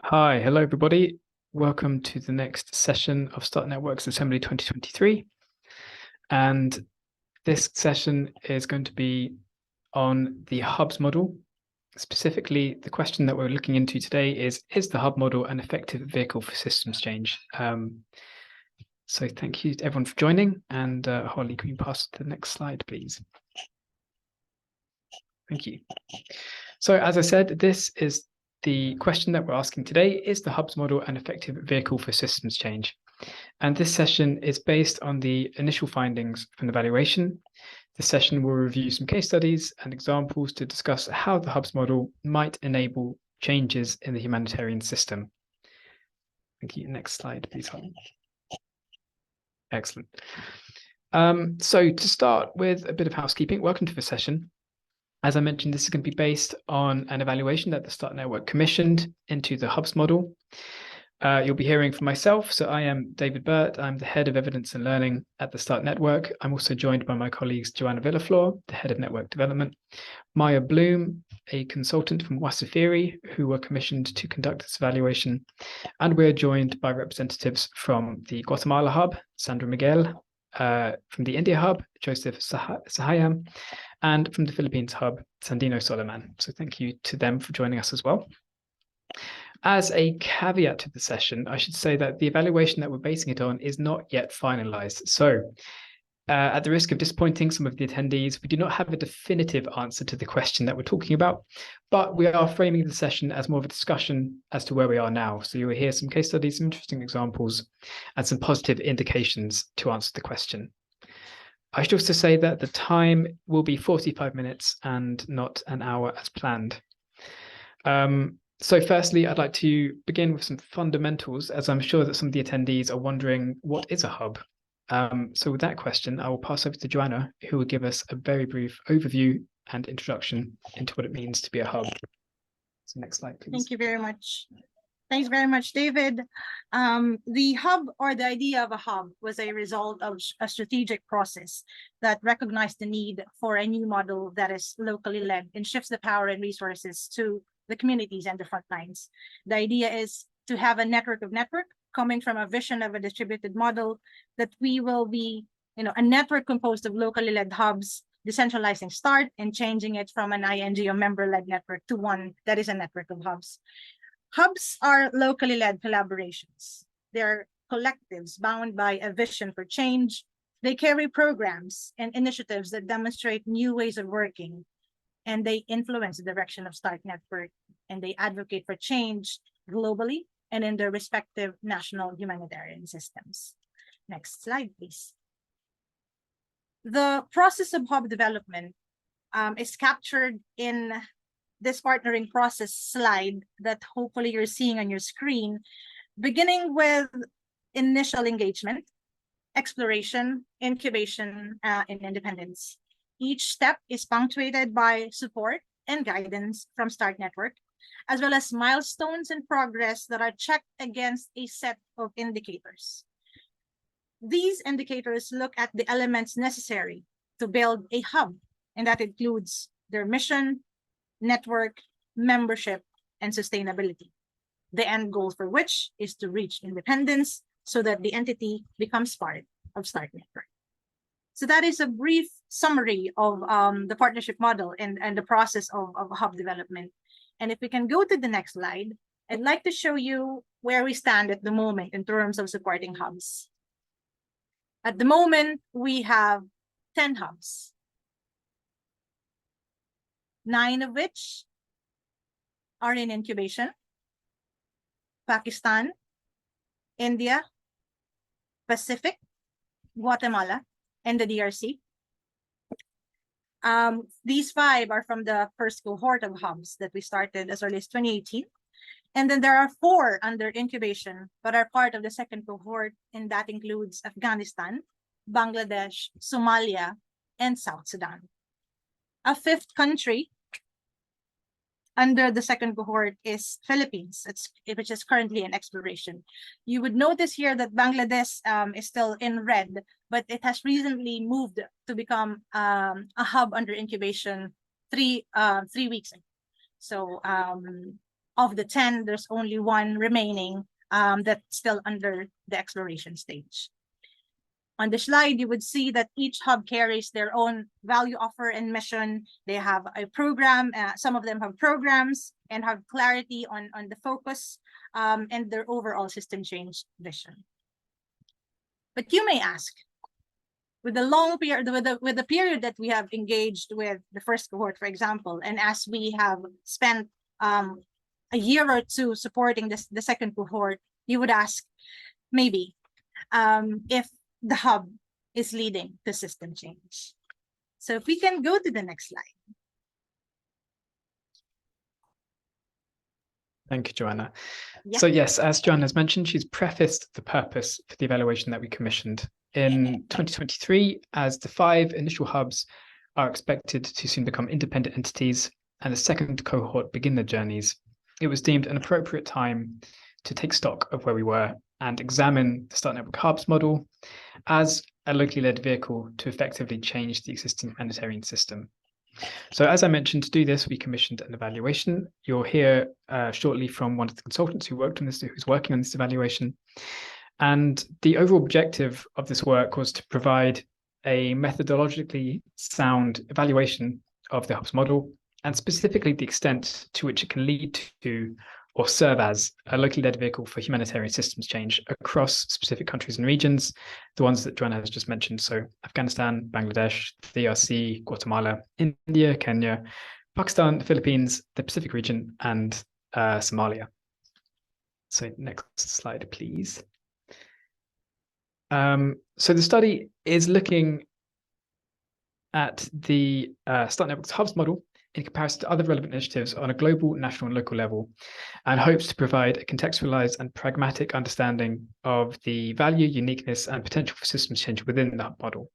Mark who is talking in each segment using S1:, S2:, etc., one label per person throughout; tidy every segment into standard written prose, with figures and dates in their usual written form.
S1: Hi, hello everybody. Welcome to the next session of Start Networks Assembly 2023. And this session is going to be on the hubs model. Specifically, the question that we're looking into today is the hub model an effective vehicle for systems change? So thank you to everyone for joining. And Holly, can you pass to the next slide, please? Thank you. So as I said, this is the question that we're asking today: is the hubs model an effective vehicle for systems change? And this session is based on the initial findings from the evaluation. This session will review some case studies and examples to discuss how the hubs model might enable changes in the humanitarian system. Thank you. Next slide, please, Holly. Excellent. So to start with a bit of housekeeping, welcome to the session. As I mentioned, this is going to be based on an evaluation that the Start Network commissioned into the hubs model. You'll be hearing from myself. So I am David Burt. I'm the head of evidence and learning at the Start Network. I'm also joined by my colleagues, Joanna Villaflor, the head of network development, Maya Bloom, a consultant from Wasafiri, who were commissioned to conduct this evaluation. And we're joined by representatives from the Guatemala hub, Sandra Miguel, from the India hub, Joseph Sahayam, and from the Philippines hub, Sandino Soliman. So thank you to them for joining us as well. As a caveat to the session, I should say that the evaluation that we're basing it on is not yet finalized. So at the risk of disappointing some of the attendees, we do not have a definitive answer to the question that we're talking about, but we are framing the session as more of a discussion as to where we are now. So you will hear some case studies, some interesting examples, and some positive indications to answer the question. I should also say that the time will be 45 minutes and not an hour as planned. So firstly, I'd like to begin with some fundamentals, as I'm sure that some of the attendees are wondering, what is a hub? So with that question, I will pass over to Joanna, who will give us a very brief overview and introduction into what it means to be a hub. So next slide, please.
S2: Thank you very much. Thanks very much, David. The hub, or the idea of a hub, was a result of a strategic process that recognized the need for a new model that is locally led and shifts the power and resources to the communities and the front lines. The idea is to have a network of network coming from a vision of a distributed model, that we will be, a network composed of locally led hubs, decentralizing START and changing it from an ING or member-led network to one that is a network of hubs. Hubs are locally led collaborations. They're collectives bound by a vision for change. They carry programs and initiatives that demonstrate new ways of working, and they influence the direction of START Network, and they advocate for change globally and in their respective national humanitarian systems. Next slide, please. The process of hub development is captured in this partnering process slide that hopefully you're seeing on your screen, beginning with initial engagement, exploration, incubation, and independence. Each step is punctuated by support and guidance from START Network, as well as milestones in progress that are checked against a set of indicators. These indicators look at the elements necessary to build a hub, and that includes their mission, network, membership, and sustainability. The end goal for which is to reach independence so that the entity becomes part of START Network. So that is a brief summary of the partnership model and the process of hub development. And if we can go to the next slide, I'd like to show you where we stand at the moment in terms of supporting hubs. At the moment, we have 10 hubs, 9 of which are in incubation: Pakistan, India, Pacific, Guatemala, and the DRC. These 5 are from the first cohort of hubs that we started as early as 2018. And then there are 4 under incubation, but are part of the second cohort, and that includes Afghanistan, Bangladesh, Somalia, and South Sudan. A 5th country under the second cohort is Philippines, which is currently in exploration. You would notice here that Bangladesh is still in red, but it has recently moved to become a hub under incubation 3 weeks ago. So of the 10, there's only one remaining that's still under the exploration stage. On the slide, you would see that each hub carries their own value offer and mission. They have a program. Some of them have programs and have clarity on the focus and their overall system change vision. But you may ask, with the long period, with the period that we have engaged with the first cohort, for example, and as we have spent a year or two supporting the second cohort, you would ask, maybe, if the hub is leading to system change. So if we can go to the next slide.
S1: Thank you, Joanna.
S2: Yeah.
S1: So yes, as Joanna has mentioned, she's prefaced the purpose for the evaluation that we commissioned in 2023, as the 5 initial hubs are expected to soon become independent entities and the second cohort begin their journeys. It was deemed an appropriate time to take stock of where we were and examine the Start Network Hubs model as a locally led vehicle to effectively change the existing humanitarian system. So as I mentioned, to do this, we commissioned an evaluation. You'll hear shortly from one of the consultants who worked on this, who's working on this evaluation. And the overall objective of this work was to provide a methodologically sound evaluation of the Hubs model, and specifically the extent to which it can lead to or serve as a locally led vehicle for humanitarian systems change across specific countries and regions, the ones that Joanna has just mentioned. So Afghanistan, Bangladesh, the DRC, Guatemala, India, Kenya, Pakistan, the Philippines, the Pacific region, and Somalia. So next slide, please. So the study is looking at the Start Network's Hubs model in comparison to other relevant initiatives on a global, national, and local level, and hopes to provide a contextualized and pragmatic understanding of the value, uniqueness, and potential for systems change within the Hub model.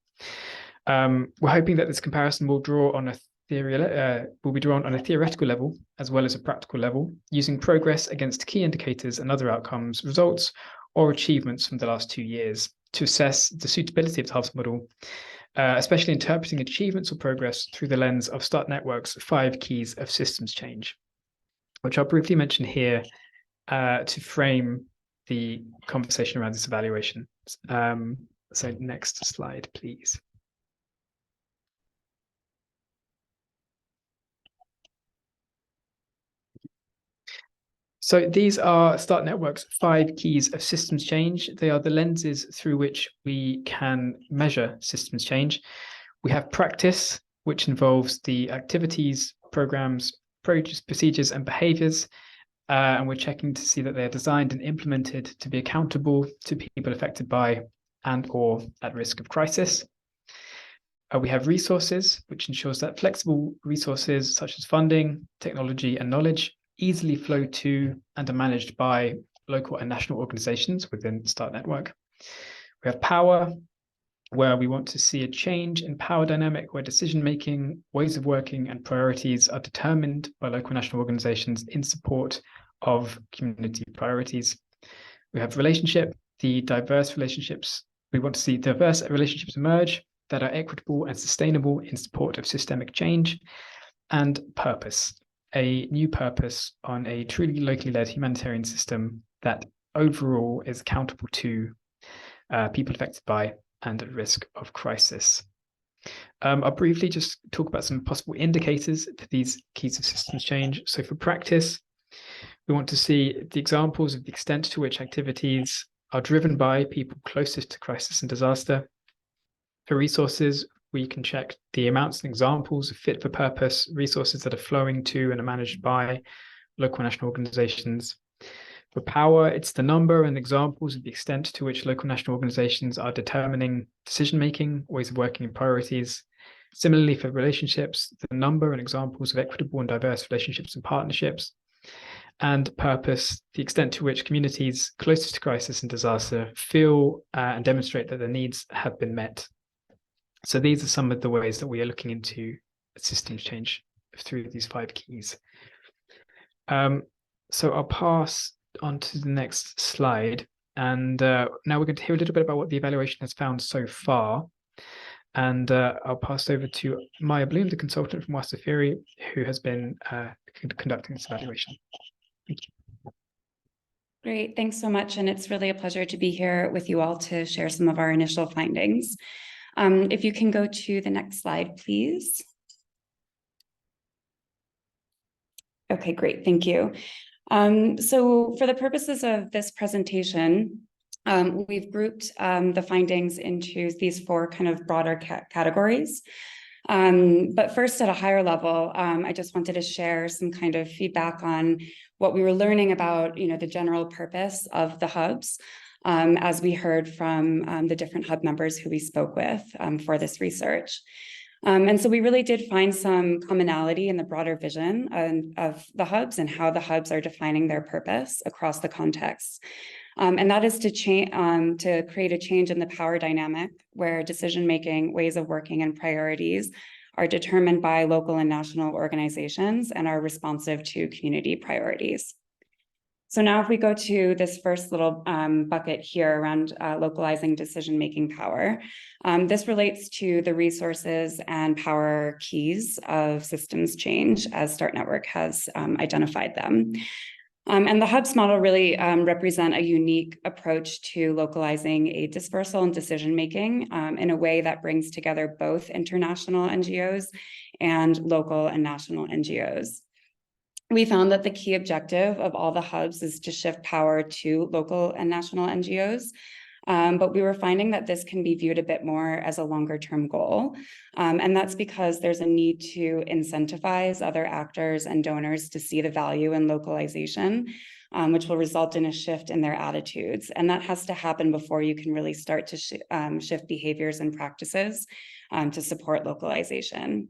S1: We're hoping that this comparison will draw on will be drawn on a theoretical level as well as a practical level, using progress against key indicators and other outcomes, results, or achievements from the last 2 years to assess the suitability of the Hubs model, especially interpreting achievements or progress through the lens of Start Network's 5 keys of systems change, which I'll briefly mention here to frame the conversation around this evaluation. So next slide, please. So these are Start Network's 5 keys of systems change. They are the lenses through which we can measure systems change. We have practice, which involves the activities, programs, procedures, and behaviors. And we're checking to see that they are designed and implemented to be accountable to people affected by and or at risk of crisis. We have resources, which ensures that flexible resources such as funding, technology, and knowledge easily flow to and are managed by local and national organizations within Start Network. We have power, where we want to see a change in power dynamic, where decision-making, ways of working, and priorities are determined by local national organizations in support of community priorities. We have relationship, the diverse relationships. We want to see diverse relationships emerge that are equitable and sustainable in support of systemic change. And purpose, a new purpose on a truly locally led humanitarian system that overall is accountable to people affected by and at risk of crisis. I'll briefly just talk about some possible indicators for these keys of systems change. So for practice, we want to see the examples of the extent to which activities are driven by people closest to crisis and disaster. For resources, we can check the amounts and examples of fit for purpose resources that are flowing to and are managed by local national organizations. For power, it's the number and examples of the extent to which local national organizations are determining decision-making, ways of working, and priorities. Similarly, for relationships, the number and examples of equitable and diverse relationships and partnerships. And purpose, the extent to which communities closest to crisis and disaster feel and demonstrate that their needs have been met. So these are some of the ways that we are looking into systems change through these 5 keys. So I'll pass on to the next slide. And now we're going to hear a little bit about what the evaluation has found so far. And I'll pass over to Maya Bloom, the consultant from Wasafiri, who has been conducting this evaluation.
S3: Great, thanks so much. And it's really a pleasure to be here with you all to share some of our initial findings. If you can go to the next slide, please. Okay, great, thank you. So for the purposes of this presentation, we've grouped the findings into these four kind of broader categories. But first, at a higher level, I just wanted to share some kind of feedback on what we were learning about, the general purpose of the hubs, as we heard from the different hub members who we spoke with for this research. And so we really did find some commonality in the broader vision of the hubs and how the hubs are defining their purpose across the context. And that is to create a change in the power dynamic where decision-making, ways of working, and priorities are determined by local and national organizations and are responsive to community priorities. So now if we go to this first little bucket here around localizing decision-making power, this relates to the resources and power keys of systems change as START Network has identified them. And the hubs model really represent a unique approach to localizing aid dispersal and decision-making in a way that brings together both international NGOs and local and national NGOs. We found that the key objective of all the hubs is to shift power to local and national NGOs, but we were finding that this can be viewed a bit more as a longer-term goal, and that's because there's a need to incentivize other actors and donors to see the value in localization, which will result in a shift in their attitudes, and that has to happen before you can really start to shift behaviors and practices to support localization.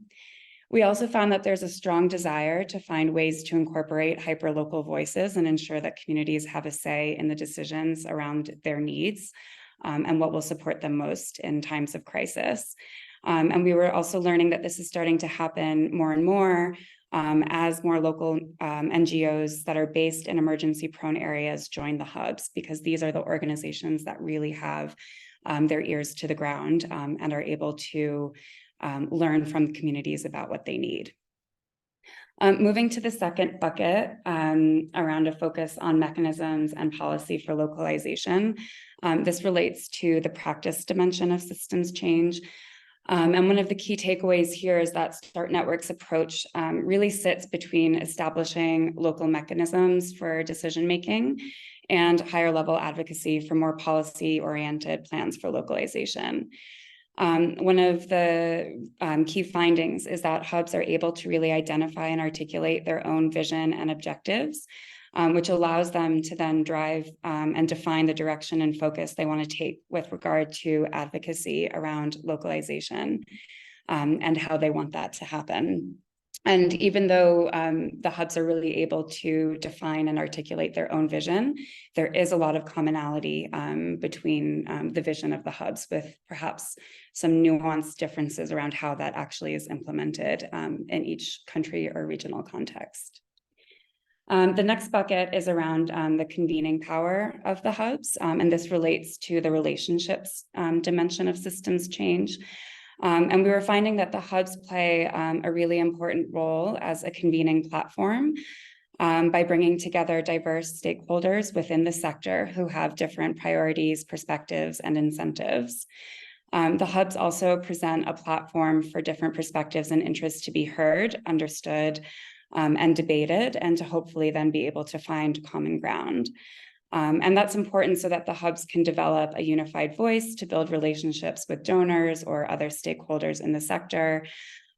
S3: We also found that there's a strong desire to find ways to incorporate hyperlocal voices and ensure that communities have a say in the decisions around their needs and what will support them most in times of crisis. And we were also learning that this is starting to happen more and more as more local NGOs that are based in emergency-prone areas join the hubs, because these are the organizations that really have their ears to the ground and are able to learn from communities about what they need. Moving to the second bucket around a focus on mechanisms and policy for localization. This relates to the practice dimension of systems change. And one of the key takeaways here is that START Network's approach really sits between establishing local mechanisms for decision-making and higher level advocacy for more policy-oriented plans for localization. One of the key findings is that hubs are able to really identify and articulate their own vision and objectives, which allows them to then drive and define the direction and focus they want to take with regard to advocacy around localization and how they want that to happen. And even though the hubs are really able to define and articulate their own vision, there is a lot of commonality between the vision of the hubs, with perhaps some nuanced differences around how that actually is implemented in each country or regional context. The next bucket is around the convening power of the hubs, and this relates to the relationships dimension of systems change. And we were finding that the hubs play a really important role as a convening platform by bringing together diverse stakeholders within the sector who have different priorities, perspectives, and incentives. The hubs also present a platform for different perspectives and interests to be heard, understood, and debated, and to hopefully then be able to find common ground. And that's important so that the hubs can develop a unified voice to build relationships with donors or other stakeholders in the sector,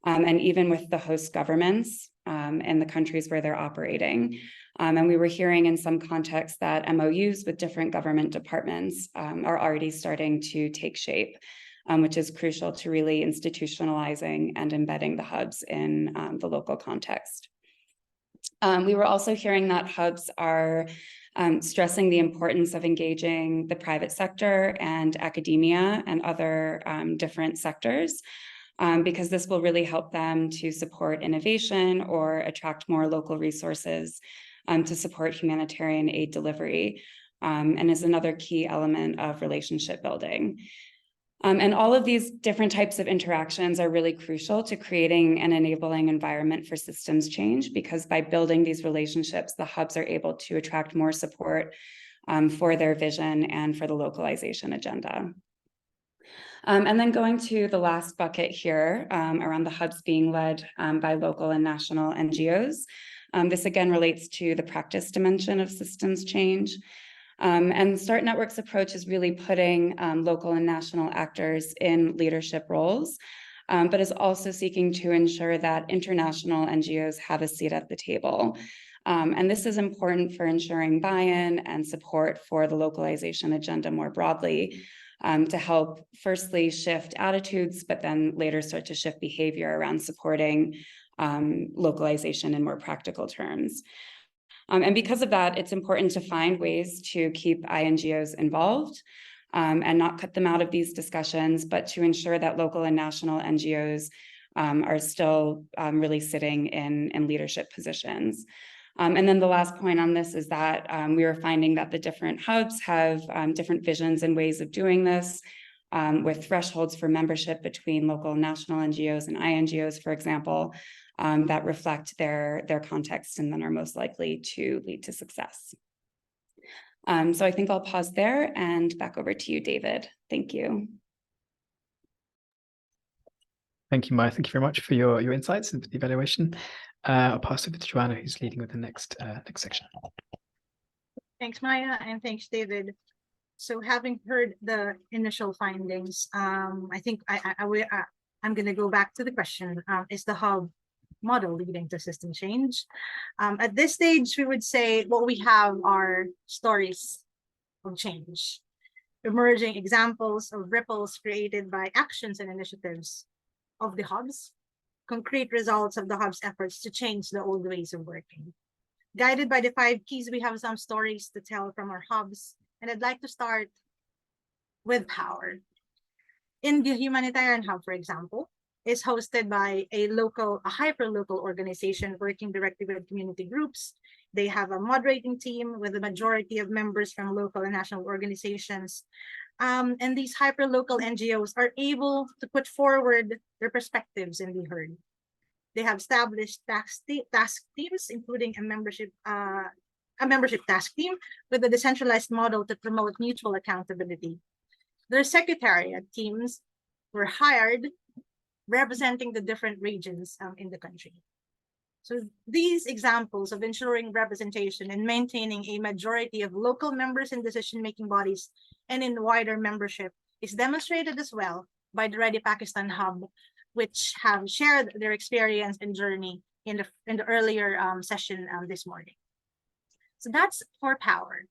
S3: and even with the host governments in the countries where they're operating. And we were hearing in some contexts that MOUs with different government departments are already starting to take shape, which is crucial to really institutionalizing and embedding the hubs in the local context. We were also hearing that hubs are stressing the importance of engaging the private sector and academia and other different sectors, because this will really help them to support innovation or attract more local resources to support humanitarian aid delivery, and is another key element of relationship building. And all of these different types of interactions are really crucial to creating an enabling environment for systems change, because by building these relationships, the hubs are able to attract more support for their vision and for the localization agenda. And then going to the last bucket here around the hubs being led by local and national NGOs. This again relates to the practice dimension of systems change. And START Network's approach is really putting local and national actors in leadership roles, but is also seeking to ensure that international NGOs have a seat at the table. And this is important for ensuring buy-in and support for the localization agenda more broadly, to help firstly shift attitudes, but then later start to shift behavior around supporting localization in more practical terms. And because of that, it's important to find ways to keep INGOs involved and not cut them out of these discussions, but to ensure that local and national NGOs are still really sitting in leadership positions. And then the last point on this is that we are finding that the different hubs have different visions and ways of doing this, with thresholds for membership between local and national NGOs and INGOs, for example, that reflect their context and then are most likely to lead to success. So I think I'll pause there and back over to you, David. Thank you.
S1: Thank you, Maya. Thank you very much for your insights and the evaluation. I'll pass over to Joanna, who's leading with the next section.
S2: Thanks, Maya, and thanks, David. So having heard the initial findings, I think I'm going to go back to the question, is the hub model leading to system change? At this stage, we would say what we have are stories of change, emerging examples of ripples created by actions and initiatives of the hubs, concrete results of the hub's efforts to change the old ways of working. Guided by the 5 keys, we have some stories to tell from our hubs, and I'd like to start with power. In the humanitarian hub, for example, is hosted by a hyper-local organization working directly with community groups. They have a moderating team with a majority of members from local and national organizations. And these hyper-local NGOs are able to put forward their perspectives and be heard. They have established task teams, including a membership task team with a decentralized model to promote mutual accountability. Their secretariat teams were hired representing the different regions in the country. So these examples of ensuring representation and maintaining a majority of local members in decision-making bodies and in wider membership is demonstrated as well by the Ready Pakistan Hub, which have shared their experience and journey in the earlier session this morning. So that's for power.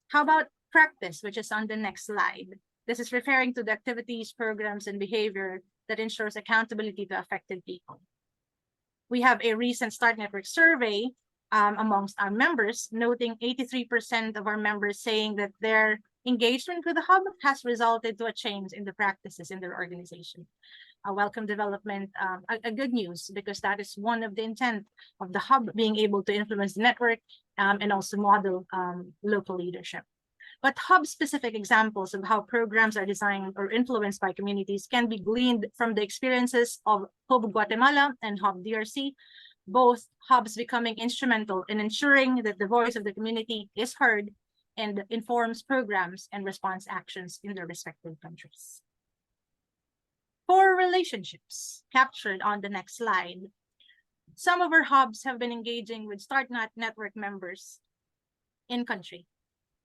S2: How about practice, which is on the next slide? This is referring to the activities, programs, and behavior that ensures accountability to affected people. We have a recent START Network survey amongst our members, noting 83% of our members saying that their engagement with the hub has resulted to a change in the practices in their organization. A welcome development, a good news, because that is one of the intent of the hub, being able to influence the network and also model local leadership. But hub-specific examples of how programs are designed or influenced by communities can be gleaned from the experiences of Hub Guatemala and Hub DRC, both hubs becoming instrumental in ensuring that the voice of the community is heard and informs programs and response actions in their respective countries. For relationships, captured on the next slide, some of our hubs have been engaging with START Network members in country,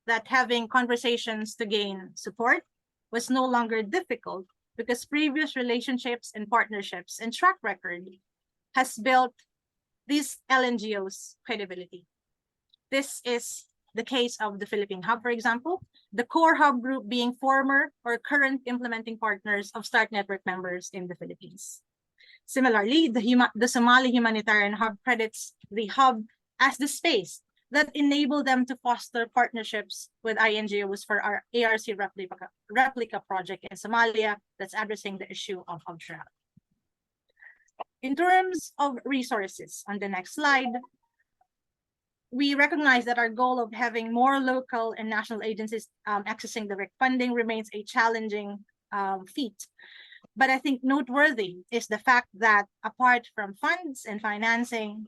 S2: that having conversations to gain support was no longer difficult because previous relationships and partnerships and track record has built these LNGOs' credibility. This is the case of the Philippine Hub, for example, the core hub group being former or current implementing partners of START Network members in the Philippines. Similarly, the Somali Humanitarian Hub credits the hub as the space that enable them to foster partnerships with INGOs for our ARC replica project in Somalia that's addressing the issue of hub travel. In terms of resources, on the next slide, we recognize that our goal of having more local and national agencies accessing direct funding remains a challenging feat. But I think noteworthy is the fact that apart from funds and financing,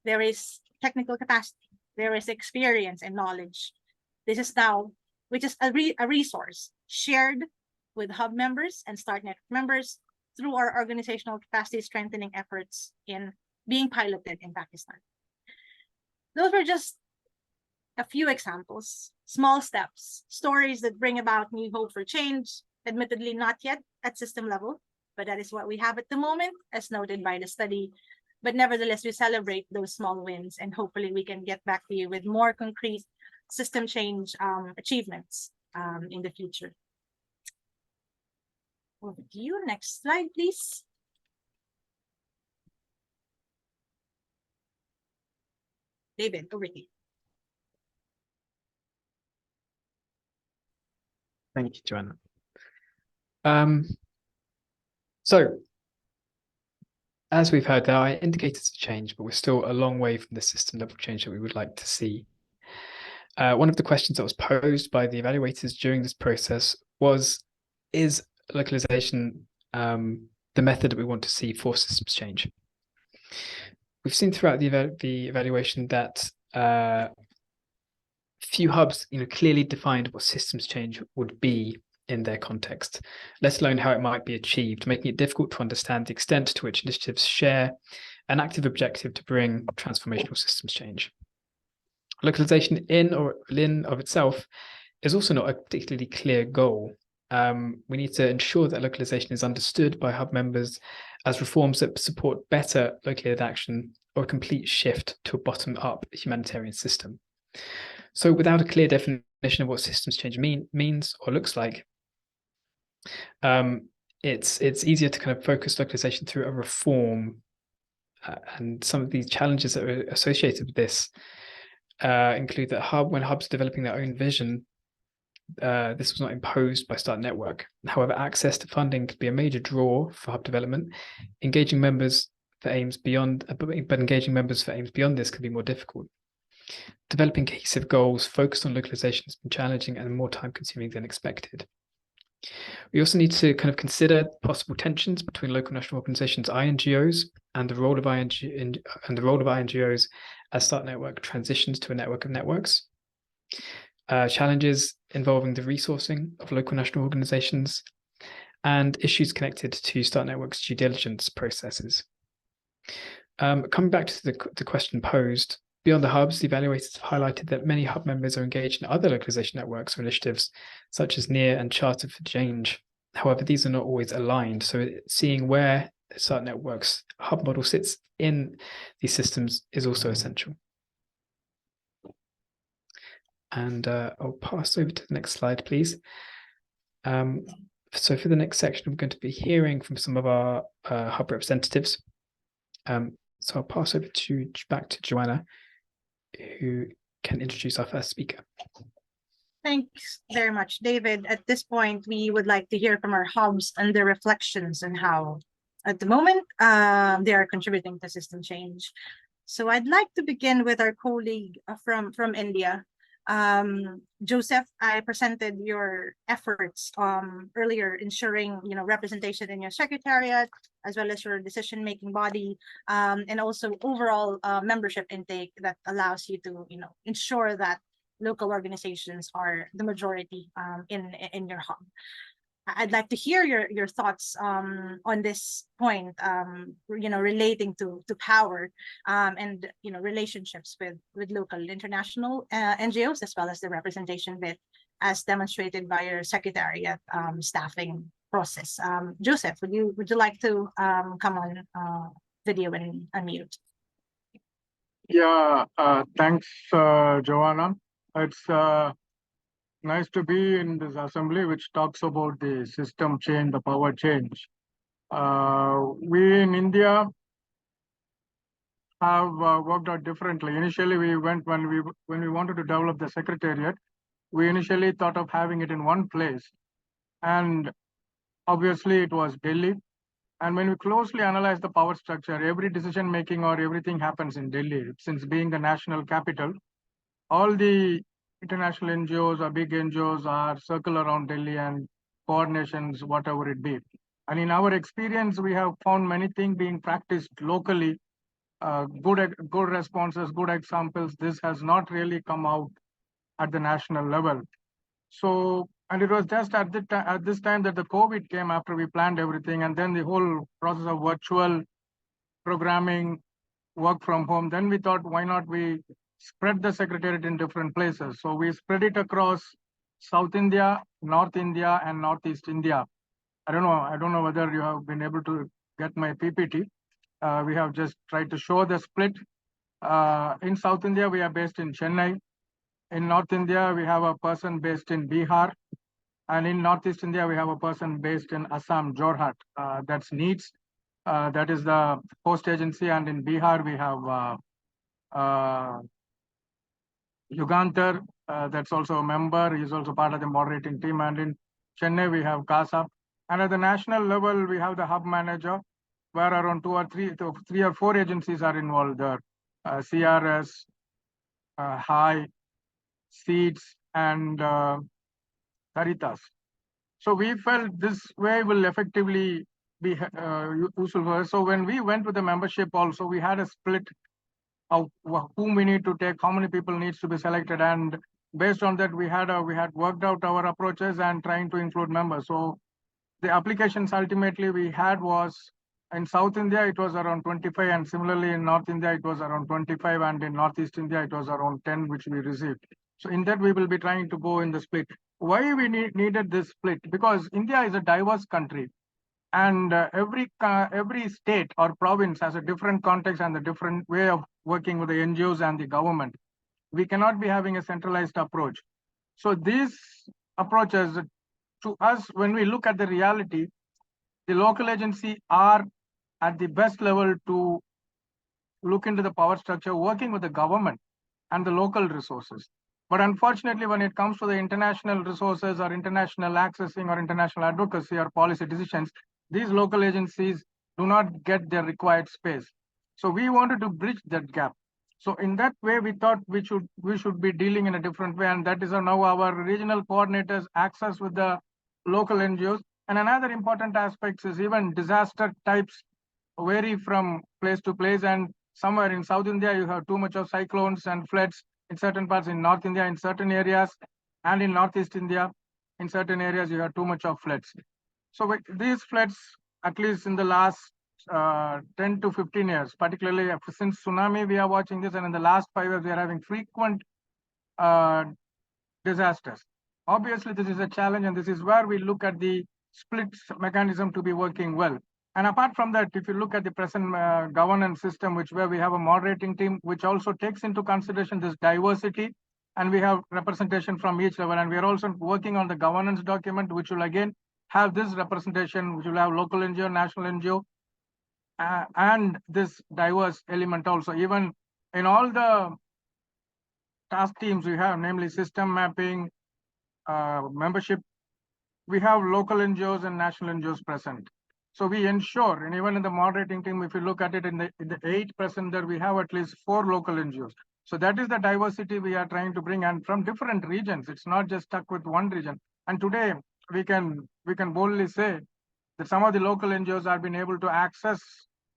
S2: there is technical capacity, there is experience and knowledge. This is now, which is a resource shared with Hub members and Start Network members through our organizational capacity strengthening efforts in being piloted in Pakistan. Those were just a few examples, small steps, stories that bring about new hope for change, admittedly not yet at system level, but that is what we have at the moment, as noted by the study. But nevertheless, we celebrate those small wins, and hopefully we can get back to you with more concrete system change achievements in the future. Over to you. Next slide, please. David, over to you.
S1: Thank you, Joanna. So, as we've heard, there are indicators of change, but we're still a long way from the system level change that we would like to see. One of the questions that was posed by the evaluators during this process was, is localization the method that we want to see for systems change? We've seen throughout the evaluation that few hubs clearly defined what systems change would be in their context, let alone how it might be achieved, making it difficult to understand the extent to which initiatives share an active objective to bring transformational systems change. Localization in of itself is also not a particularly clear goal. We need to ensure that localization is understood by Hub members as reforms that support better local action or a complete shift to a bottom-up humanitarian system. So without a clear definition of what systems change means or looks like, it's easier to kind of focus localization through a reform, and some of these challenges that are associated with this include that when Hubs are developing their own vision, this was not imposed by Start Network. However, access to funding could be a major draw for Hub development. Engaging members for aims beyond, but engaging members for aims beyond this can be more difficult. Developing cohesive goals focused on localization has been challenging and more time-consuming than expected. We also need to kind of consider possible tensions between local national organizations, INGOs, and the role of INGOs as Start Network transitions to a network of networks. Challenges involving the resourcing of local national organizations, and issues connected to Start Network's due diligence processes. Coming back to the question posed, beyond the hubs, the evaluators have highlighted that many hub members are engaged in other localization networks or initiatives, such as NEAR and Charter for Change. However, these are not always aligned. So seeing where Start Network's hub model sits in these systems is also essential. And I'll pass over to the next slide, please. So for the next section, I'm going to be hearing from some of our hub representatives. So I'll pass over back to Joanna, who can introduce our first speaker.
S2: Thanks very much, David. At this point, we would like to hear from our hubs and their reflections on how, at the moment, they are contributing to system change. So I'd like to begin with our colleague from India. Joseph, I presented your efforts earlier, ensuring representation in your secretariat, as well as your decision-making body, and also overall membership intake that allows you to ensure that local organizations are the majority in your hub. I'd like to hear your thoughts on this point, relating to power and relationships with local international NGOs, as well as the representation bit, as demonstrated by your secretariat staffing process. Joseph, would you like to come on video and unmute?
S4: Yeah, thanks, Joanna. It's nice to be in this assembly, which talks about the system change, the power change. We in India have worked out differently. Initially, when we wanted to develop the secretariat, we initially thought of having it in one place, and obviously it was Delhi. And when we closely analyze the power structure, every decision making or everything happens in Delhi. Since being the national capital, all the international NGOs or big NGOs are circle around Delhi, and coordinations, whatever it be. And in our experience, we have found many things being practiced locally, good responses, good examples. This has not really come out at the national level. So, and it was just at this time that the COVID came after we planned everything, and then the whole process of virtual programming, work from home. Then we thought, why not we spread the secretariat in different places? So we spread it across South India, North India, and Northeast India. I don't know whether you have been able to get my PPT. We have just tried to show the split. In South India, we are based in Chennai. In North India, we have a person based in Bihar. And in Northeast India, we have a person based in Assam, Jorhat. That's NEETS. That is the host agency. And in Bihar, we have Yugantar. That's also a member. He's also part of the moderating team. And in Chennai, we have CASA. And at the national level, we have the hub manager, where around three or four agencies are involved there. CRS, HIGH, SEEDS, and Caritas. So we felt this way will effectively be useful for us. So when we went with the membership also, we had a split of whom we need to take, how many people needs to be selected. And based on that, we had worked out our approaches and trying to include members. So the applications ultimately we had was in South India, it was around 25, and similarly in North India, it was around 25, and in Northeast India, it was around 10, which we received. So in that, we will be trying to go in the split. Why we needed this split? Because India is a diverse country, and every state or province has a different context and a different way of working with the NGOs and the government. We cannot be having a centralized approach. So these approaches, to us, when we look at the reality, the local agency are at the best level to look into the power structure, working with the government and the local resources. But unfortunately, when it comes to the international resources or international accessing or international advocacy or policy decisions, these local agencies do not get their required space. So we wanted to bridge that gap. So in that way, we thought we should be dealing in a different way. And that is now our regional coordinators access with the local NGOs. And another important aspect is even disaster types vary from place to place. And somewhere in South India, you have too much of cyclones and floods. In certain parts in North India, in certain areas, and in Northeast India, in certain areas, you have too much of floods. So with these floods, at least in the last 10 to 15 years, particularly since tsunami, we are watching this, and in the last 5 years, we are having frequent disasters. Obviously, this is a challenge, and this is where we look at the split mechanism to be working well. And apart from that, if you look at the present governance system, where we have a moderating team, which also takes into consideration this diversity, and we have representation from each level. And we are also working on the governance document, which will again have this representation, which will have local NGO, national NGO, and this diverse element also. Even in all the task teams we have, namely system mapping, membership, we have local NGOs and national NGOs present. So we ensure, and even in the moderating team, if you look at it in the 8% there, we have at least 4 local NGOs. So that is the diversity we are trying to bring, and from different regions. It's not just stuck with one region. And today we can boldly say that some of the local NGOs have been able to access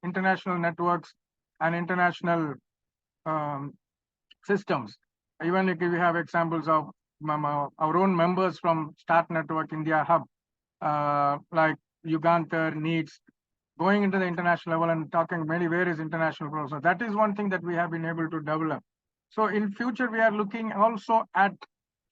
S4: international networks and international systems. Even if we have examples of our own members from Start Network India Hub, like Yugantar, NEETS, going into the international level and talking many various international programs. So that is one thing that we have been able to develop. So in future, we are looking also at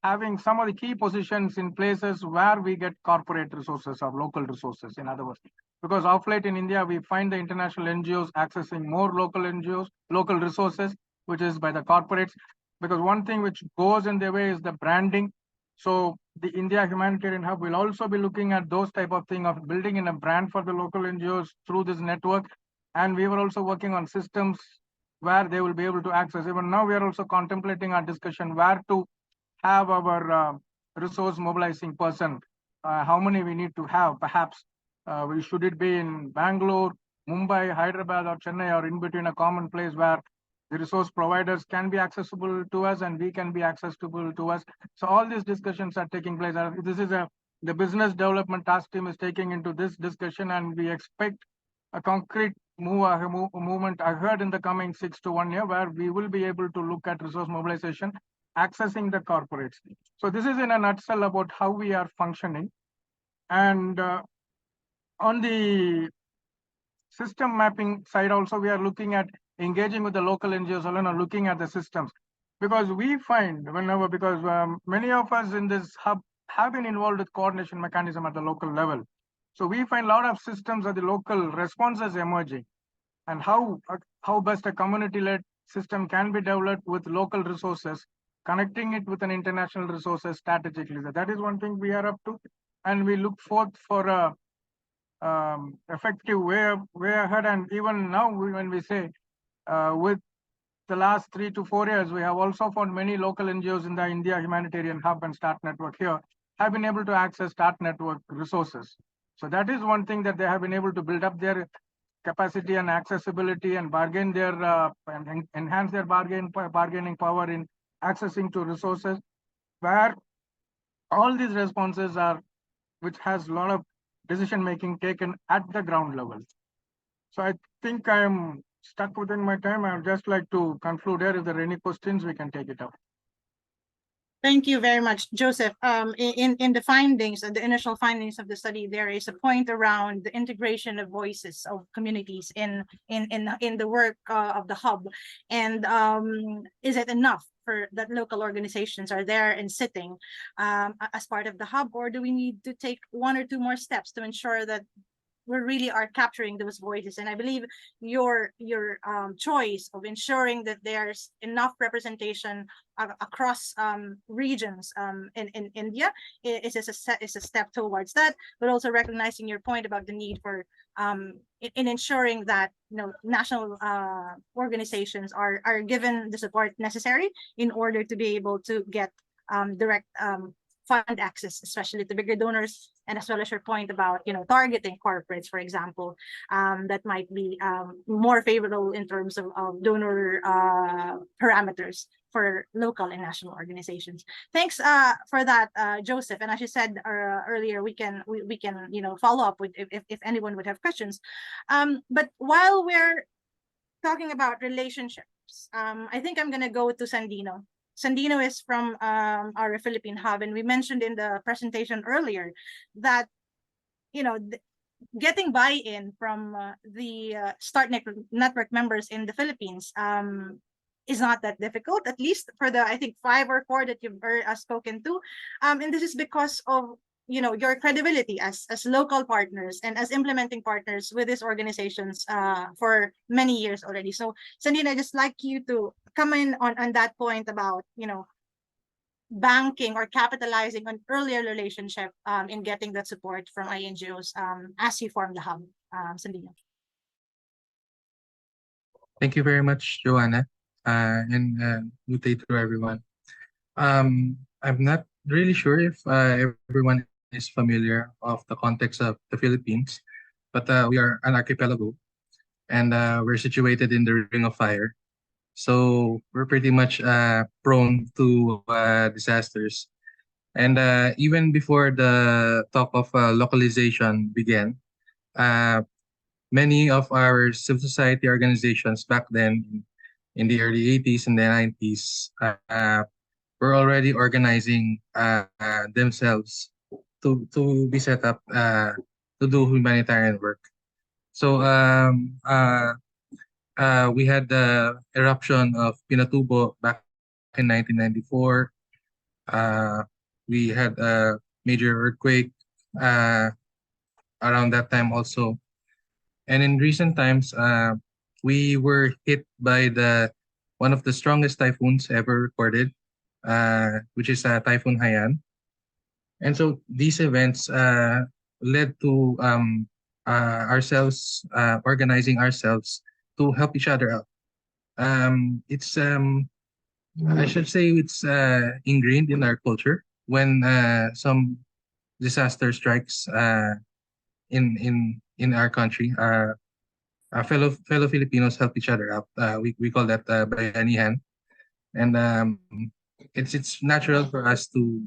S4: having some of the key positions in places where we get corporate resources or local resources, in other words. Because of late in India, we find the international NGOs accessing more local NGOs, local resources, which is by the corporates. Because one thing which goes in their way is the branding. So the India Humanitarian Hub will also be looking at those type of thing of building in a brand for the local NGOs through this network. And we were also working on systems where they will be able to access. Even now, we are also contemplating our discussion where to have our resource mobilizing person, how many we need to have, perhaps. Should it be in Bangalore, Mumbai, Hyderabad, or Chennai, or in between a common place where the resource providers can be accessible to us and we can be accessible to us. So all these discussions are taking place. This is a the business development task team is taking into this discussion, and we expect a concrete movement ahead in the coming 6 to 1 year, where we will be able to look at resource mobilization, accessing the corporates. So this is in a nutshell about how we are functioning. And on the system mapping side also, we are looking at engaging with the local NGOs and looking at the systems. Because we find because many of us in this hub have been involved with coordination mechanism at the local level. So we find a lot of systems at the local responses emerging, and how best a community-led system can be developed with local resources, connecting it with an international resources strategically. That is one thing we are up to, and we look forth for a effective way ahead. And even now, when we say with the last 3 to 4 years, we have also found many local NGOs in the India Humanitarian Hub and Start Network here have been able to access Start Network resources. So that is one thing that they have been able to build up their capacity and accessibility and bargain their and enhance their bargaining power in accessing to resources, where all these responses are, which has a lot of decision making taken at the ground level. So I think I am stuck within my time. I would just like to conclude here. If there are any questions, we can take it up.
S2: Thank you very much, Joseph. In the findings, the initial findings of the study, there is a point around the integration of voices of communities in the work of the hub. And is it enough for that local organizations are there and sitting as part of the hub, or do we need to take 1 or 2 more steps to ensure that we really are capturing those voices? And I believe your choice of ensuring that there's enough representation across regions in India is a step towards that, but also recognizing your point about the need for in ensuring that national organizations are given the support necessary in order to be able to get direct fund access, especially to bigger donors, and as well as your point about targeting corporates, for example, that might be more favorable in terms of donor parameters for local and national organizations. Thanks for that, Joseph. And as you said earlier, we can follow up with if anyone would have questions. But while we're talking about relationships, I think I'm gonna go to Sandino. Sandino is from our Philippine hub, and we mentioned in the presentation earlier that getting buy-in from the Start Network members in the Philippines is not that difficult, at least for the, I think, 5 or 4 that you've spoken to. And this is because of your credibility as local partners and as implementing partners with these organizations for many years already. So Sandino, I'd just like you to come in on that point about banking or capitalizing on earlier relationship in getting that support from INGOs as you form the hub. Sandino.
S5: Thank you very much, Joanna, and good day to everyone. I'm not really sure if everyone is familiar of the context of the Philippines, but we are an archipelago, and we're situated in the Ring of Fire. So we're pretty much prone to disasters. And even before the talk of localization began, many of our civil society organizations back then, in the early 80s and the 90s, were already organizing themselves to be set up to do humanitarian work. So we had the eruption of Pinatubo back in 1994. We had a major earthquake around that time also. And in recent times, we were hit by one of the strongest typhoons ever recorded, which is Typhoon Haiyan. And so these events led to ourselves organizing ourselves to help each other out. It's I should say it's ingrained in our culture. When some disaster strikes in our country, fellow Filipinos help each other out. We call that bayanihan, and it's natural for us to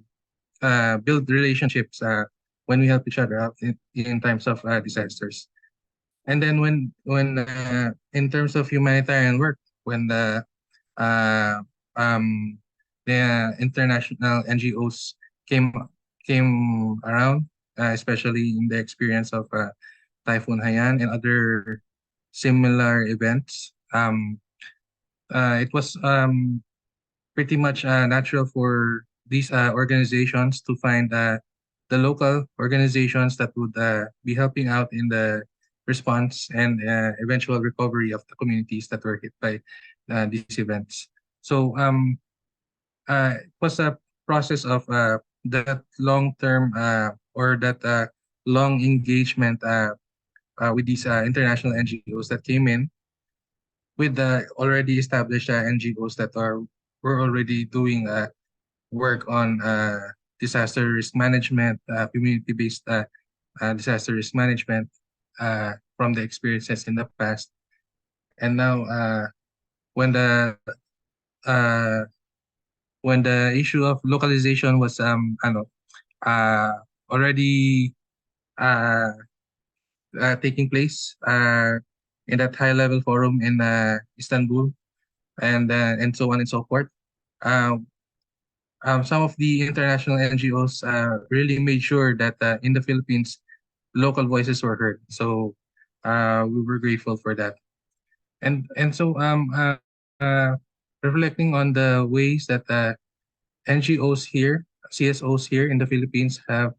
S5: build relationships when we help each other out in times of disasters. And then when in terms of humanitarian work, when uh, um, the international NGOs came came around, especially in the experience of Typhoon Haiyan and other similar events. It was pretty much natural for these organizations to find the local organizations that would be helping out in the response and eventual recovery of the communities that were hit by these events. So it was a process of that long-term or that long engagement with these international NGOs that came in with the already established NGOs that were already doing work on disaster risk management, community-based disaster risk management from the experiences in the past. And now, when the uh, when the issue of localization was already uh, taking place in that high-level forum in Istanbul, and so on and so forth. Uh, some of the international NGOs really made sure that in the Philippines, local voices were heard. So we were grateful for that. And so reflecting on the ways that NGOs here, CSOs here in the Philippines have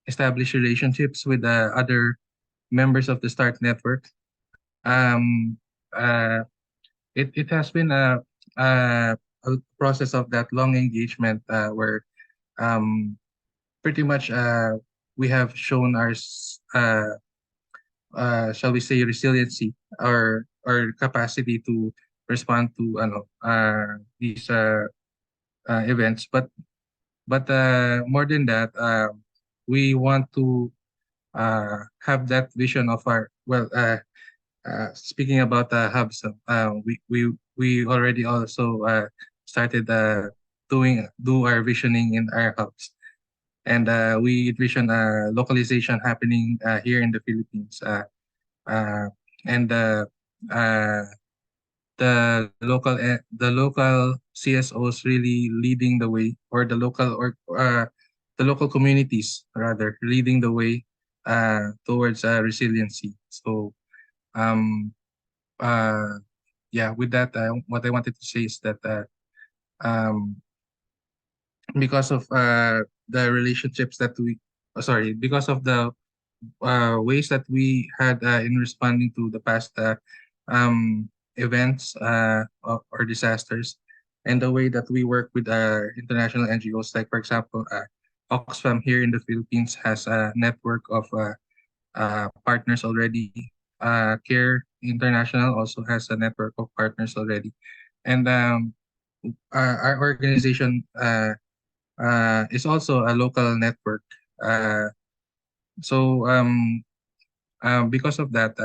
S5: established relationships with other members of the START network. Um, uh, it has been a process of that long engagement where um, pretty much we have shown our shall we say resiliency or capacity to respond to these events, but more than that, we want to have that vision of our speaking about hubs. We already also started do our visioning in our hubs, and we envision localization happening here in the Philippines, uh, and uh, the local CSOs really leading the way, or the local communities rather leading the way towards resiliency. So um, uh, yeah, with that, what I wanted to say is that um, because of the relationships that because of the ways that we had in responding to the past events or disasters, and the way that we work with international NGOs, like for example, Oxfam here in the Philippines has a network of partners already. CARE International also has a network of partners already, and our organization is also a local network. Uh, so because of that,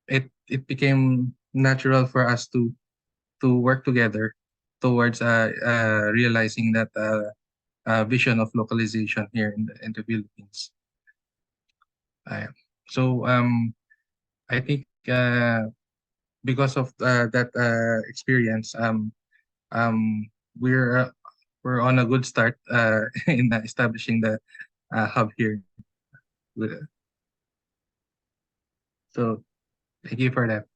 S5: it became natural for us to work together towards realizing that vision of localization here in the Philippines. So I think because of that experience, um, we're uh, we're on a good start in establishing the hub here. With- So thank you for that.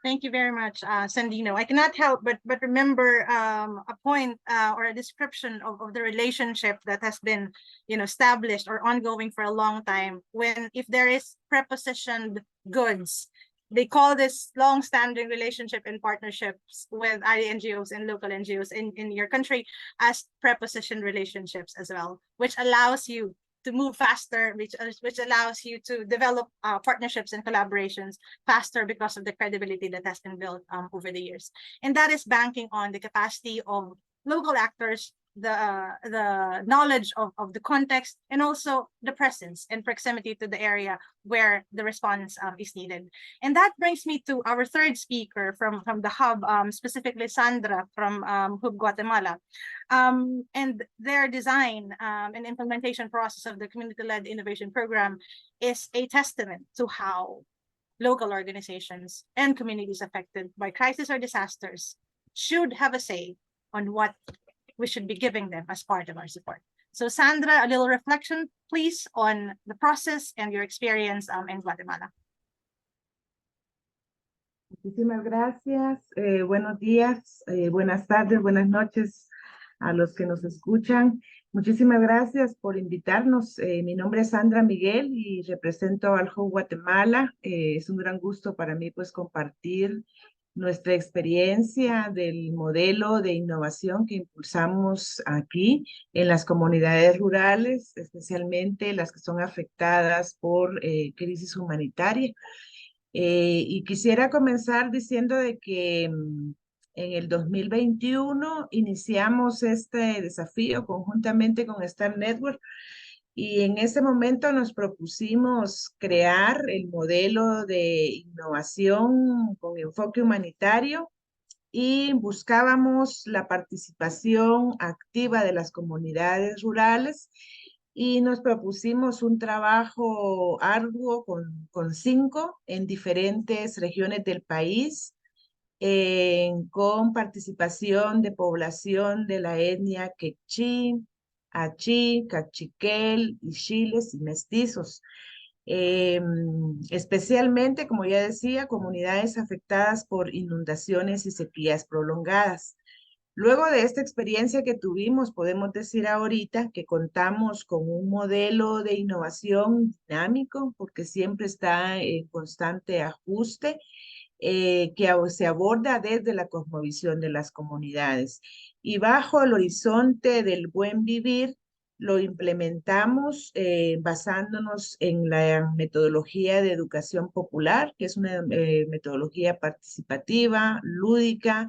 S2: Thank you very much, Sandino. I cannot help but remember a point or a description of the relationship that has been, established or ongoing for a long time. When if there is prepositioned goods, they call this long-standing relationship and partnerships with NGOs and local NGOs in your country as prepositioned relationships as well, which allows you to move faster, which allows you to develop partnerships and collaborations faster because of the credibility that has been built over the years. And that is banking on the capacity of local actors the knowledge of the context, and also the presence and proximity to the area where the response is needed. And that brings me to our third speaker from the hub, specifically Sandra from Hub Guatemala. And their design and implementation process of the community-led innovation program is a testament to how local organizations and communities affected by crisis or disasters should have a say on what we should be giving them as part of our support. So Sandra, a little reflection, please, on the process and your experience in Guatemala.
S6: Muchísimas gracias. Buenos días, buenas tardes, buenas noches a los que nos escuchan. Muchísimas gracias por invitarnos. Mi nombre es Sandra Miguel y represento al Hub Guatemala. Es un gran gusto para mí pues compartir nuestra experiencia del modelo de innovación que impulsamos aquí en las comunidades rurales, especialmente las que son afectadas por crisis humanitaria. Y quisiera comenzar diciendo de que en el 2021 iniciamos este desafío conjuntamente con Star Network y en ese momento nos propusimos crear el modelo de innovación con enfoque humanitario y buscábamos la participación activa de las comunidades rurales y nos propusimos un trabajo arduo con 5 en diferentes regiones del país, con participación de población de la etnia quechí, achí, cachiquel, ixiles y mestizos. Especialmente, como ya decía, comunidades afectadas por inundaciones y sequías prolongadas. Luego de esta experiencia que tuvimos, podemos decir ahorita que contamos con un modelo de innovación dinámico, porque siempre está en constante ajuste, que se aborda desde la cosmovisión de las comunidades. Y bajo el horizonte del buen vivir, lo implementamos basándonos en la metodología de educación popular, que es una metodología participativa, lúdica,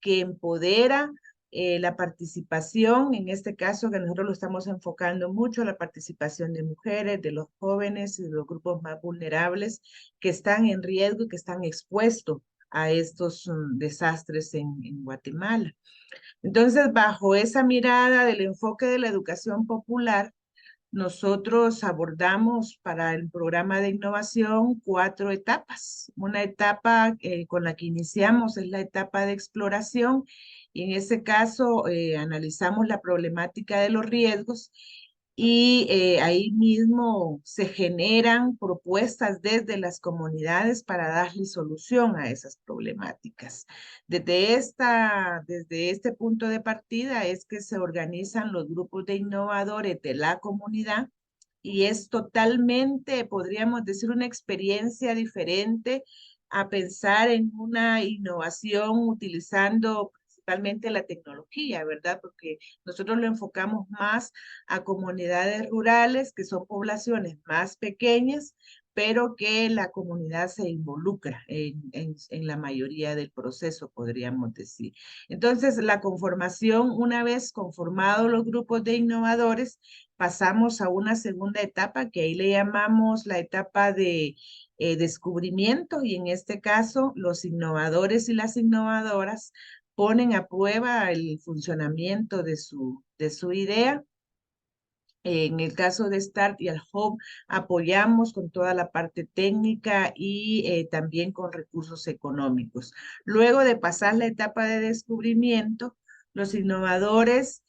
S6: que empodera la participación, en este caso que nosotros lo estamos enfocando mucho, la participación de mujeres, de los jóvenes y de los grupos más vulnerables que están en riesgo y que están expuestos a estos desastres en Guatemala. Entonces, bajo esa mirada del enfoque de la educación popular, nosotros abordamos para el programa de innovación 4 etapas. Una etapa con la que iniciamos es la etapa de exploración y en ese caso analizamos la problemática de los riesgos y ahí mismo se generan propuestas desde las comunidades para darle solución a esas problemáticas. Desde este punto de partida es que se organizan los grupos de innovadores de la comunidad y es totalmente, podríamos decir, una experiencia diferente a pensar en una innovación utilizando principalmente la tecnología, ¿verdad? Porque nosotros lo enfocamos más a comunidades rurales, que son poblaciones más pequeñas, pero que la comunidad se involucra en la mayoría del proceso, podríamos decir. Entonces, la conformación, una vez conformados los grupos de innovadores, pasamos a una segunda etapa, que ahí le llamamos la etapa de descubrimiento, y en este caso, los innovadores y las innovadoras ponen a prueba el funcionamiento de su idea. En el caso de START y el Hub, apoyamos con toda la parte técnica y también con recursos económicos. Luego de pasar la etapa de descubrimiento, los innovadores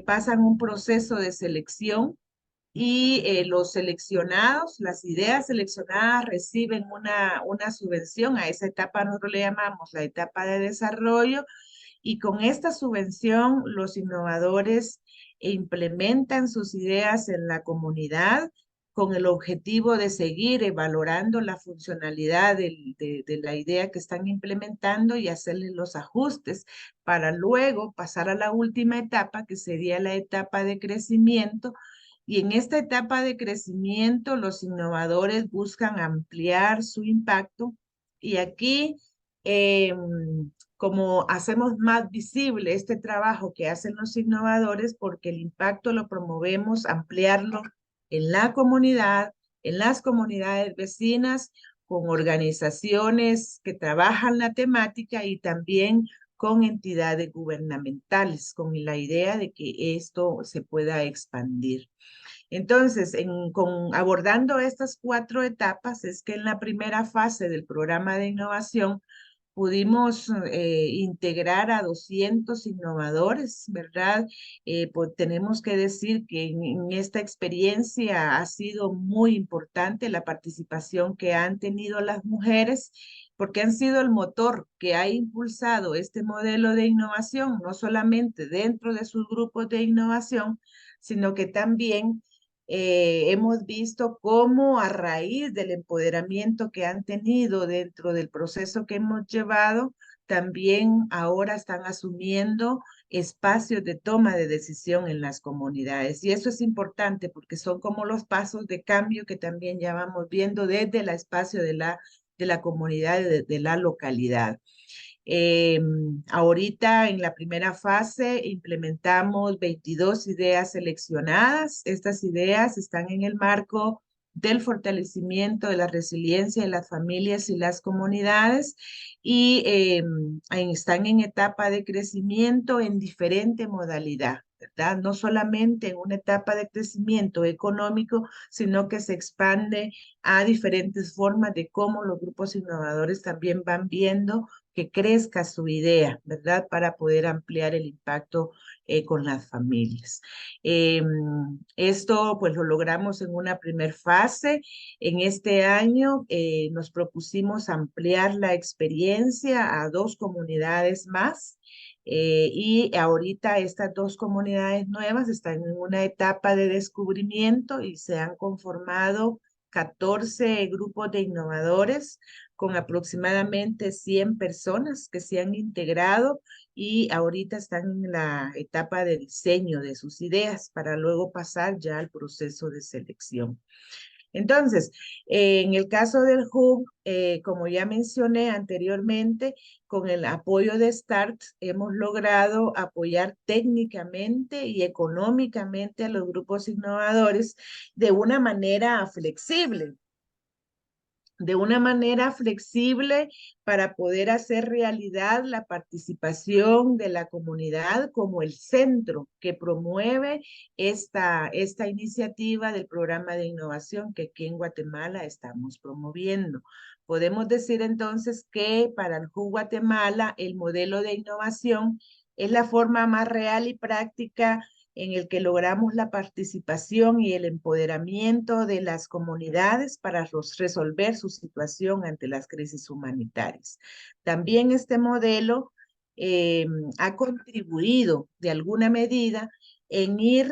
S6: pasan un proceso de selección y los seleccionados, las ideas seleccionadas reciben una subvención. A esa etapa nosotros le llamamos la etapa de desarrollo, y con esta subvención los innovadores implementan sus ideas en la comunidad con el objetivo de seguir valorando la funcionalidad de la idea que están implementando y hacerle los ajustes para luego pasar a la última etapa, que sería la etapa de crecimiento. Y en esta etapa de crecimiento los innovadores buscan ampliar su impacto y aquí como hacemos más visible este trabajo que hacen los innovadores, porque el impacto lo promovemos, ampliarlo en la comunidad, en las comunidades vecinas, con organizaciones que trabajan la temática y también con entidades gubernamentales, con la idea de que esto se pueda expandir. Entonces, abordando estas 4 etapas, es que en la primera fase del programa de innovación pudimos integrar a 200 innovadores, ¿verdad? Pues tenemos que decir que en esta experiencia ha sido muy importante la participación que han tenido las mujeres, porque han sido el motor que ha impulsado este modelo de innovación, no solamente dentro de sus grupos de innovación, sino que también hemos visto cómo a raíz del empoderamiento que han tenido dentro del proceso que hemos llevado, también ahora están asumiendo espacios de toma de decisión en las comunidades. Y eso es importante porque son como los pasos de cambio que también ya vamos viendo desde el espacio de la comunidad, de la localidad. Ahorita en la primera fase implementamos 22 ideas seleccionadas. Estas ideas están en el marco del fortalecimiento de la resiliencia de las familias y las comunidades y están en etapa de crecimiento en diferente modalidad, ¿verdad? No solamente en una etapa de crecimiento económico, sino que se expande a diferentes formas de cómo los grupos innovadores también van viendo que crezca su idea, ¿verdad? Para poder ampliar el impacto con las familias. Esto pues lo logramos en una primer fase. En este año nos propusimos ampliar la experiencia a 2 comunidades más. Y ahorita estas 2 comunidades nuevas están en una etapa de descubrimiento y se han conformado 14 grupos de innovadores con aproximadamente 100 personas que se han integrado y ahorita están en la etapa de diseño de sus ideas para luego pasar ya al proceso de selección. Entonces, en el caso del Hub, como ya mencioné anteriormente, con el apoyo de START hemos logrado apoyar técnicamente y económicamente a los grupos innovadores de una manera flexible. Para poder hacer realidad la participación de la comunidad como el centro que promueve esta iniciativa del programa de innovación que aquí en Guatemala estamos promoviendo. Podemos decir entonces que para el HUB Guatemala el modelo de innovación es la forma más real y práctica en el que logramos la participación y el empoderamiento de las comunidades para resolver su situación ante las crisis humanitarias. También este modelo ha contribuido de alguna medida en ir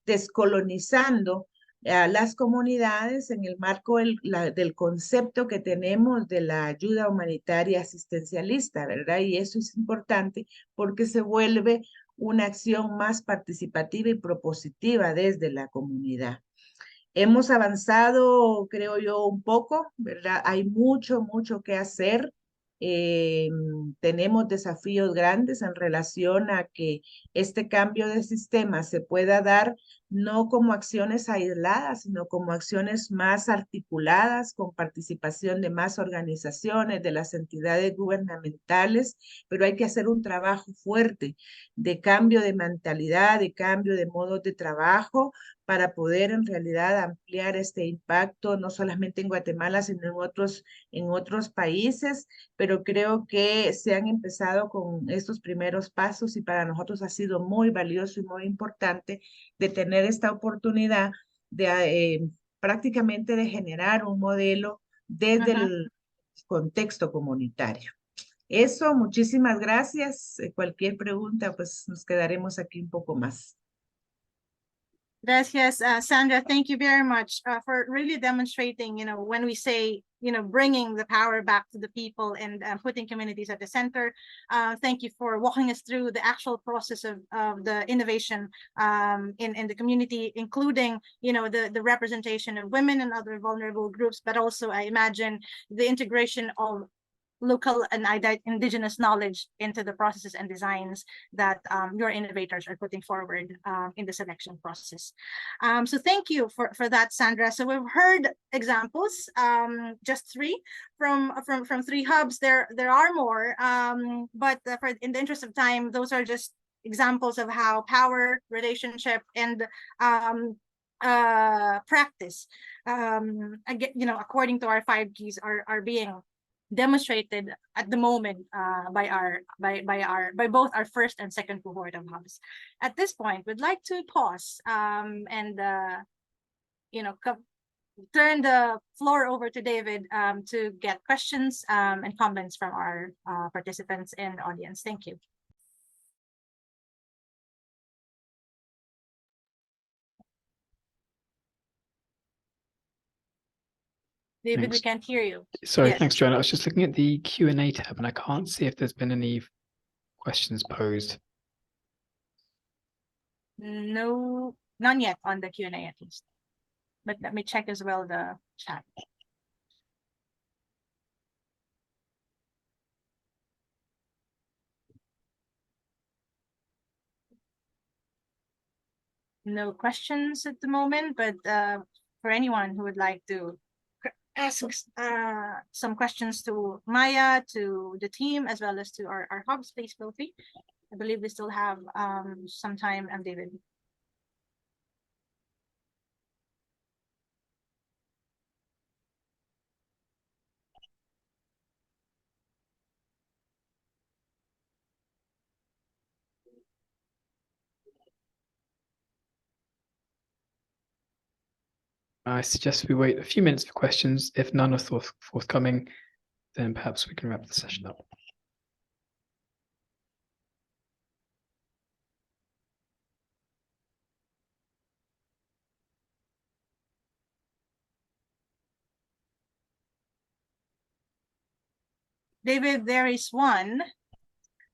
S6: descolonizando a las comunidades en el marco del concepto que tenemos de la ayuda humanitaria asistencialista, ¿verdad? Y eso es importante porque se vuelve una acción más participativa y propositiva desde la comunidad. Hemos avanzado, creo yo, un poco, ¿verdad? Hay mucho que hacer. Tenemos desafíos grandes en relación a que este cambio de sistema se pueda dar no como acciones aisladas, sino como acciones más articuladas, con participación de más organizaciones, de las entidades gubernamentales, pero hay que hacer un trabajo fuerte de cambio de mentalidad, de cambio de modos de trabajo, para poder en realidad ampliar este impacto, no solamente en Guatemala, sino en otros países, pero creo que se han empezado con estos primeros pasos y para nosotros ha sido muy valioso y muy importante de tener esta oportunidad de prácticamente de generar un modelo desde el contexto comunitario. Eso, muchísimas gracias. Cualquier pregunta, pues nos quedaremos aquí un poco más.
S2: Gracias, Sandra. Thank you very much for really demonstrating, when we say, bringing the power back to the people and putting communities at the center. Thank you for walking us through the actual process of the innovation in the community, including, the representation of women and other vulnerable groups, but also I imagine the integration of local and indigenous knowledge into the processes and designs that your innovators are putting forward in the selection process. So thank you for that, Sandra. So we've heard examples, just three from three hubs. There are more, but in the interest of time, those are just examples of how power, relationship, and practice, again, according to our 5 keys, are being demonstrated at the moment by both our first and second cohort of hubs. At this point, we'd like to pause and turn the floor over to David to get questions and comments from our participants and audience. Thank you. David,
S1: Thanks.
S2: we can't hear you.
S1: Sorry,
S2: Yes.
S1: thanks, Joanna. I was just looking at the Q&A tab and I can't see if there's been any questions posed.
S2: No, none yet on the Q&A at least. But let me check as well the chat. No questions at the moment, but for anyone who would like to ask some questions to Maya, to the team, as well as to our hubs, please feel free. I believe we still have some time, David.
S1: I suggest we wait a few minutes for questions. If none are forthcoming, then perhaps we can wrap the session up.
S2: David, there is one.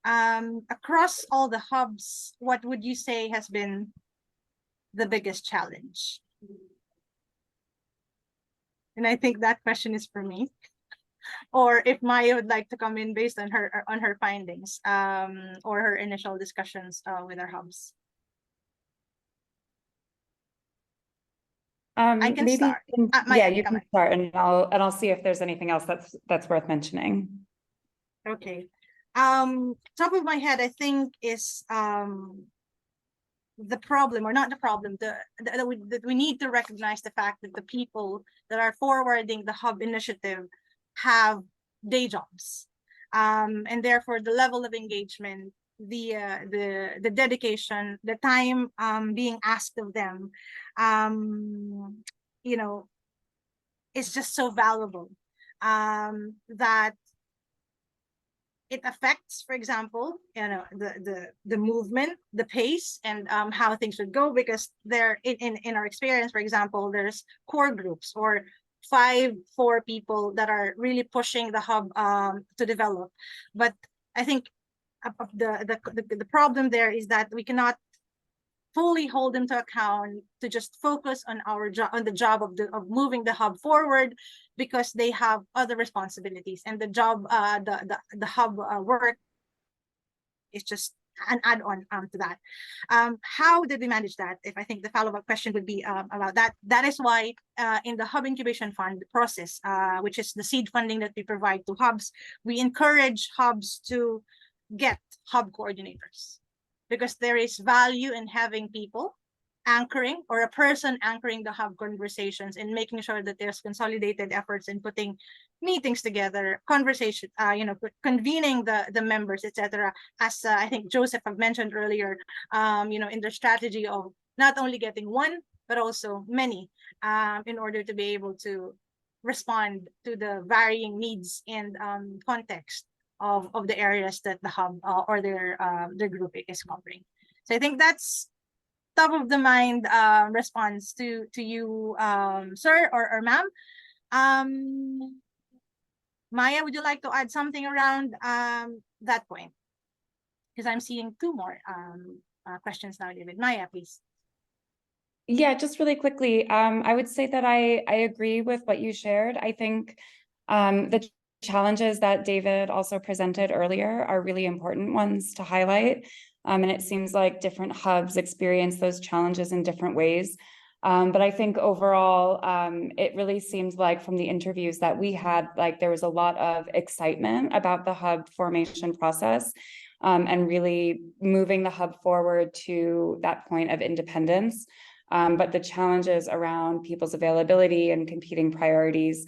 S2: Across all the hubs, what would you say has been the biggest challenge? And I think that question is for me. Or if Maya would like to come in based on her findings or her initial discussions with our hubs. I can
S3: Maybe
S2: start.
S3: Maya, you can start, and I'll see if there's anything else that's worth mentioning.
S2: Okay. Top of my head, I think is the problem, or not the problem, that we need to recognize the fact that the people that are forwarding the hub initiative have day jobs, and therefore the level of engagement, the dedication, the time being asked of them, is just so valuable that it affects, for example, the movement, the pace, and how things would go, because there in our experience, for example, there's core groups or 4 people that are really pushing the hub to develop. But I think the problem there is that we cannot fully hold them to account to just focus on our job, on the job of moving the hub forward, because they have other responsibilities, and the job the hub work is just an add-on to that. How did we manage that? If I think the follow-up question would be about that. That is why in the Hub Incubation Fund process, which is the seed funding that we provide to hubs, we encourage hubs to get hub coordinators, because there is value in having people anchoring, or a person anchoring the hub conversations, and making sure that there's consolidated efforts in putting meetings together, conversation, convening the members, etc. As I think Joseph have mentioned earlier, in the strategy of not only getting one, but also many, in order to be able to respond to the varying needs and context of the areas that the hub or their group is covering. So I think that's top of the mind response to you, sir or ma'am. Maya, would you like to add something around that point? Because I'm seeing 2 more questions now, David. Maya, please.
S3: Yeah, just really quickly, I would say that I agree with what you shared. I think the challenges that David also presented earlier are really important ones to highlight. And it seems like different hubs experience those challenges in different ways. But I think overall, it really seems like from the interviews that we had, like there was a lot of excitement about the hub formation process, and really moving the hub forward to that point of independence. But the challenges around people's availability and competing priorities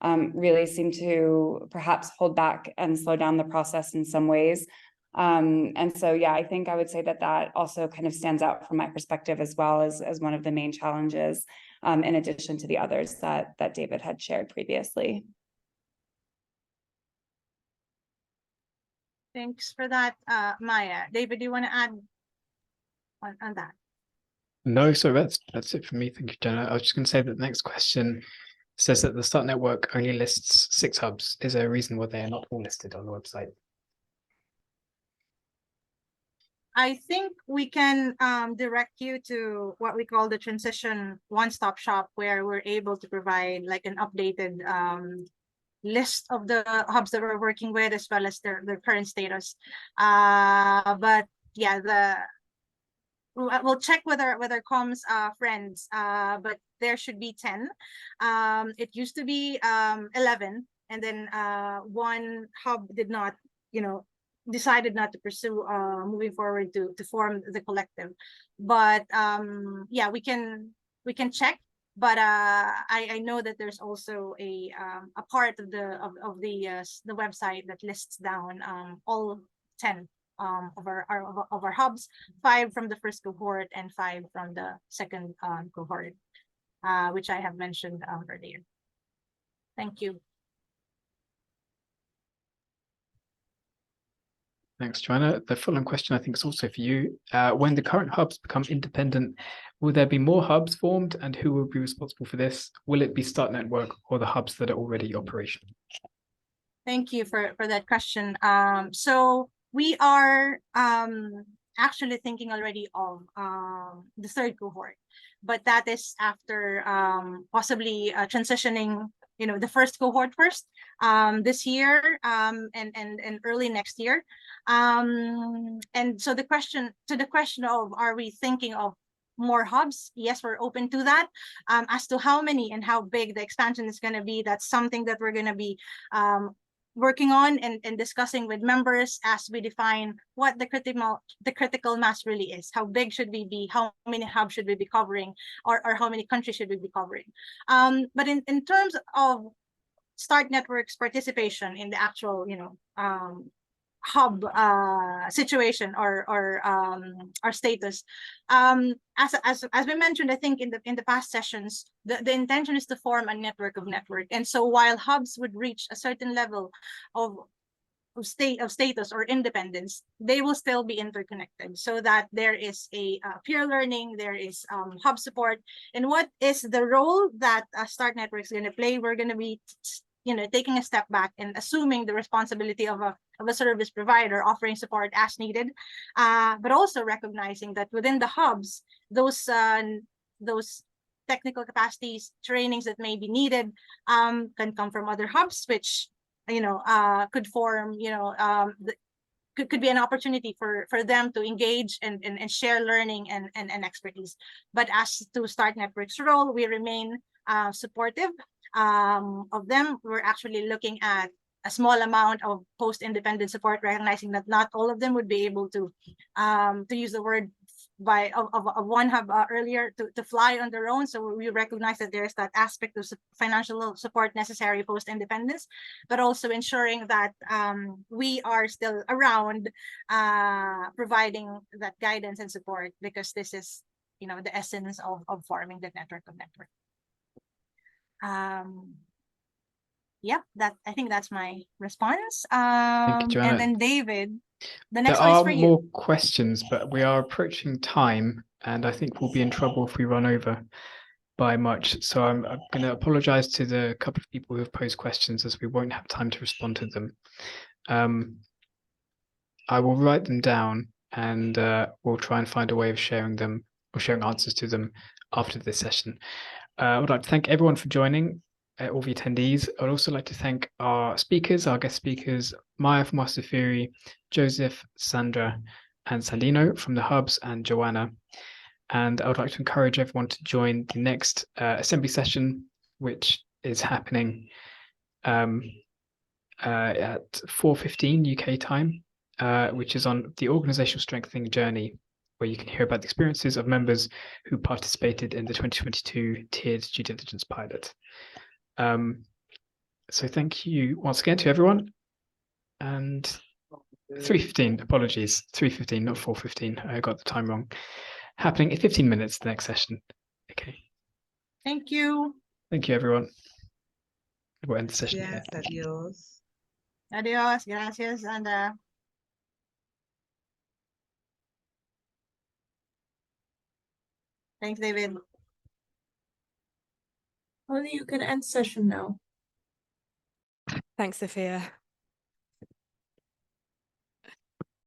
S3: really seem to perhaps hold back and slow down the process in some ways. And so, yeah, I think I would say that that also kind of stands out from my perspective as well as one of the main challenges, in addition to the others that David had shared previously.
S2: Thanks for that, Maya. David, do you want to add on that?
S1: No, so that's it for me. Thank you, Jenna. I was just going to say that the next question says that the Start Network only lists 6 hubs. Is there a reason why they are not all listed on the website?
S2: I think we can direct you to what we call the transition one-stop shop, where we're able to provide like an updated list of the hubs that we're working with, as well as their current status. But yeah, we'll check with our comms friends, but there should be 10. It used to be 11, and then one hub did not, decided not to pursue moving forward to form the collective. But yeah, we can check. But I know that there's also a part of the website that lists down all 10 of our hubs, 5 from the first cohort and 5 from the second cohort, which I have mentioned earlier. Thank you.
S1: Thanks, Joanna. The following question, I think, is also for you. When the current hubs become independent, will there be more hubs formed, and who will be responsible for this? Will it be Start Network or the hubs that are already operational?
S2: Thank you for that question. So we are actually thinking already of the third cohort, but that is after possibly transitioning, the first cohort first this year and early next year. And so the question of, are we thinking of more hubs? Yes, we're open to that. As to how many and how big the expansion is going to be, that's something that we're going to be working on and discussing with members as we define what the critical mass really is. How big should we be? How many hubs should we be covering, or how many countries should we be covering? But in terms of Start Network's participation in the actual, hub situation or our status, as we mentioned, I think in the past sessions, the intention is to form a network of network. And so while hubs would reach a certain level of status or independence, they will still be interconnected, so that there is a peer learning, there is hub support. And what is the role that Start Network is going to play? We're going to be taking a step back and assuming the responsibility of a service provider, offering support as needed, but also recognizing that within the hubs, those technical capacities, trainings that may be needed can come from other hubs, which could form, could be an opportunity for them to engage and share learning and expertise. But as to Start Network's role, we remain supportive of them. We're actually looking at a small amount of post-independent support, recognizing that not all of them would be able to use the word of one hub earlier to fly on their own. So we recognize that there's that aspect of financial support necessary post-independence, but also ensuring that we are still around providing that guidance and support, because this is the essence of forming the network of network. Yep, I think that's my response.
S1: Thank you, Joanna.
S2: And then David, the next
S1: there
S2: one is
S1: are
S2: for
S1: more
S2: you.
S1: questions, but we are approaching time, and I think we'll be in trouble if we run over by much. So I'm going to apologize to the couple of people who have posed questions, as we won't have time to respond to them. I will write them down, and we'll try and find a way of sharing them or sharing answers to them after this session. I would like to thank everyone for joining. all the attendees. I'd also like to thank our speakers, our guest speakers, Maya from Wasafiri, Joseph, Sandra, and Salino from the Hubs, and Joanna. And I would like to encourage everyone to join the next assembly session, which is happening at 4:15 UK time, which is on the organizational strengthening journey, where you can hear about the experiences of members who participated in the 2022 tiered due diligence pilot. So thank you once again to everyone. And 3:15, apologies, 3:15, not 4:15. I got the time wrong. Happening in 15 minutes, the next session. Okay.
S2: Thank you.
S1: Thank you, everyone. We'll end the session here.
S6: Gracias, adiós.
S2: Adios. Gracias. And thanks, David.
S7: Only you can end session now.
S8: Thanks, Sophia.